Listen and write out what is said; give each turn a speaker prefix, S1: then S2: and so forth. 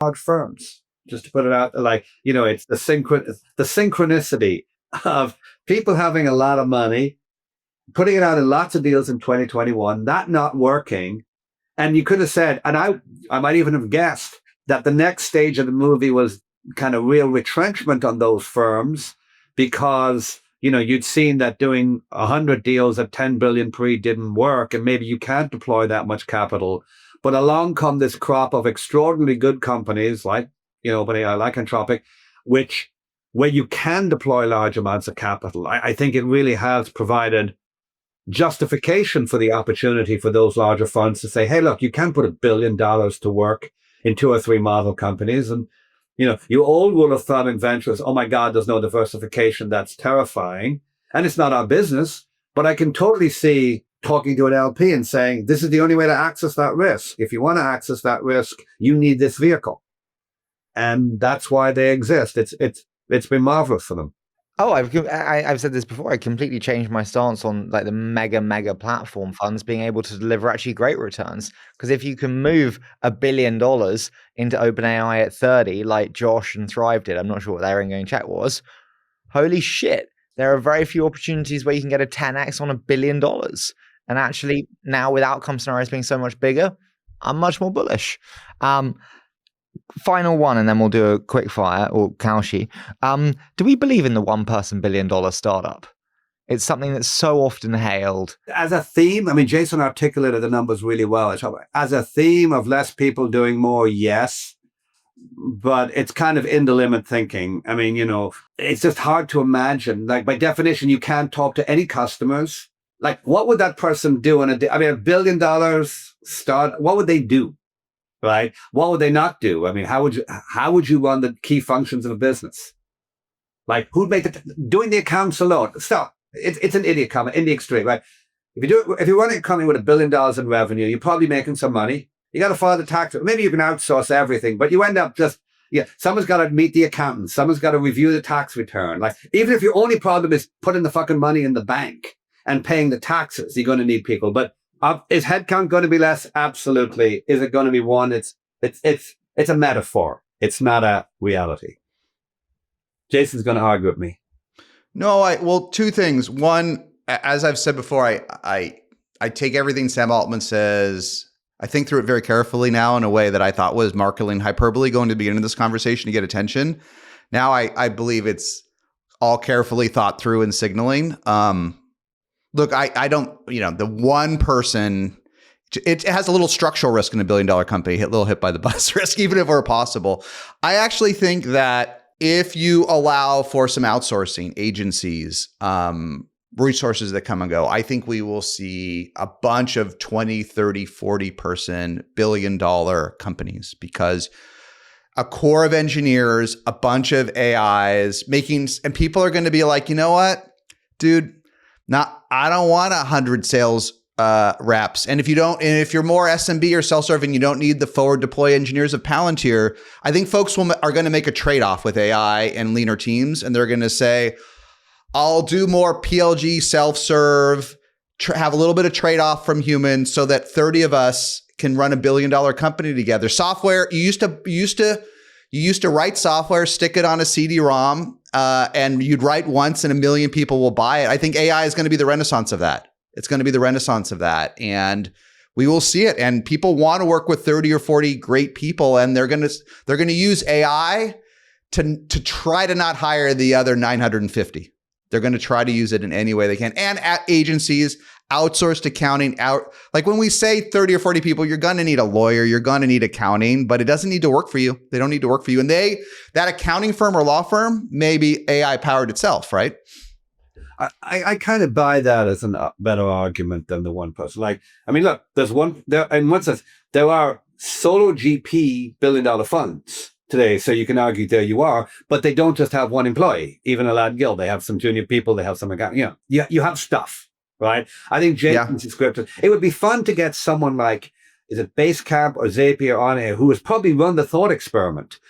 S1: large firms. Just to put it out, like, it's the synchronicity of people having a lot of money, putting it out in lots of deals in 2021, that not working. And you could have said, and I might even have guessed that the next stage of the movie was kind of real retrenchment on those firms because, you'd seen that doing 100 deals at 10 billion pre didn't work, and maybe you can't deploy that much capital. But along come this crop of extraordinarily good companies like, OpenAI, like Anthropic, where you can deploy large amounts of capital. I think it really has provided justification for the opportunity for those larger funds to say, hey, look, you can put $1 billion to work in 2 or 3 model companies. And, you all will have thought in ventures, oh my God, there's no diversification. That's terrifying. And it's not our business. But I can totally see talking to an LP and saying, this is the only way to access that risk. If you want to access that risk, you need this vehicle. And that's why they exist. It's been marvelous for them.
S2: Oh, I've said this before. I completely changed my stance on like the mega platform funds being able to deliver actually great returns. Because if you can move $1 billion into OpenAI at 30, like Josh and Thrive did, I'm not sure what their ongoing check was. Holy shit. There are very few opportunities where you can get a 10x on $1 billion. And actually now with outcome scenarios being so much bigger, I'm much more bullish. Final one, and then we'll do a quick fire or Kaushi. Do we believe in the $1 billion startup? It's something that's so often hailed.
S1: As a theme, I mean, Jason articulated the numbers really well. As a theme of less people doing more, yes. But it's kind of in the limit thinking. I mean, it's just hard to imagine. Like, by definition, you can't talk to any customers. Like, what would that person do in a day? I mean, $1 billion start, what would they do? Right? What would they not do? I mean, how would you run the key functions of a business? Like, who'd make doing the accounts alone? Stop. It's an idiot comment in the extreme, right? If you're running a company with $1 billion in revenue, you're probably making some money. You got to file the tax. Maybe you can outsource everything, but you end up someone's got to meet the accountant. Someone's got to review the tax return. Like, even if your only problem is putting the fucking money in the bank and paying the taxes, you're going to need people. But is headcount going to be less? Absolutely. Is it going to be one? It's a metaphor. It's not a reality. Jason's going to argue with me.
S3: No, well, 2 things. One, as I've said before, I take everything Sam Altman says. I think through it very carefully now in a way that I thought was marketing hyperbole going to the beginning of this conversation to get attention. Now I believe it's all carefully thought through and signaling. Look, I don't, the one person, it has a little structural risk in a $1 billion company, a little hit by the bus risk, even if it were possible. I actually think that if you allow for some outsourcing agencies, resources that come and go, I think we will see a bunch of 20, 30, 40 person $1 billion companies because a core of engineers, a bunch of AIs and people are going to be like, you know what, dude, I don't want 100 sales reps. And if you're more SMB or self-serve and you don't need the forward deploy engineers of Palantir, I think folks are going to make a trade-off with AI and leaner teams. And they're going to say, I'll do more PLG self-serve, have a little bit of trade-off from humans so that 30 of us can run $1 billion company together. Software, you used to write software, stick it on a CD-ROM, and you'd write once and 1 million people will buy it. I think AI is going to be the renaissance of that. It's going to be the renaissance of that. And we will see it. And people want to work with 30 or 40 great people. And they're going to use AI to try to not hire the other 950. They're going to try to use it in any way they can. And at agencies, outsourced accounting, like when we say 30 or 40 people, you're going to need a lawyer, you're going to need accounting, but it doesn't need to work for you. They don't need to work for you. And that accounting firm or law firm may be AI powered itself, right?
S1: I kind of buy that as a better argument than the one person. Like, I mean, look, there are solo GP $1 billion funds today. So you can argue there you are, but they don't just have one employee, even a lad guild. They have some junior people, they have some, you have stuff, right? I think Jason's description, it would be fun to get someone like, is it Basecamp or Zapier on here, who has probably run the thought experiment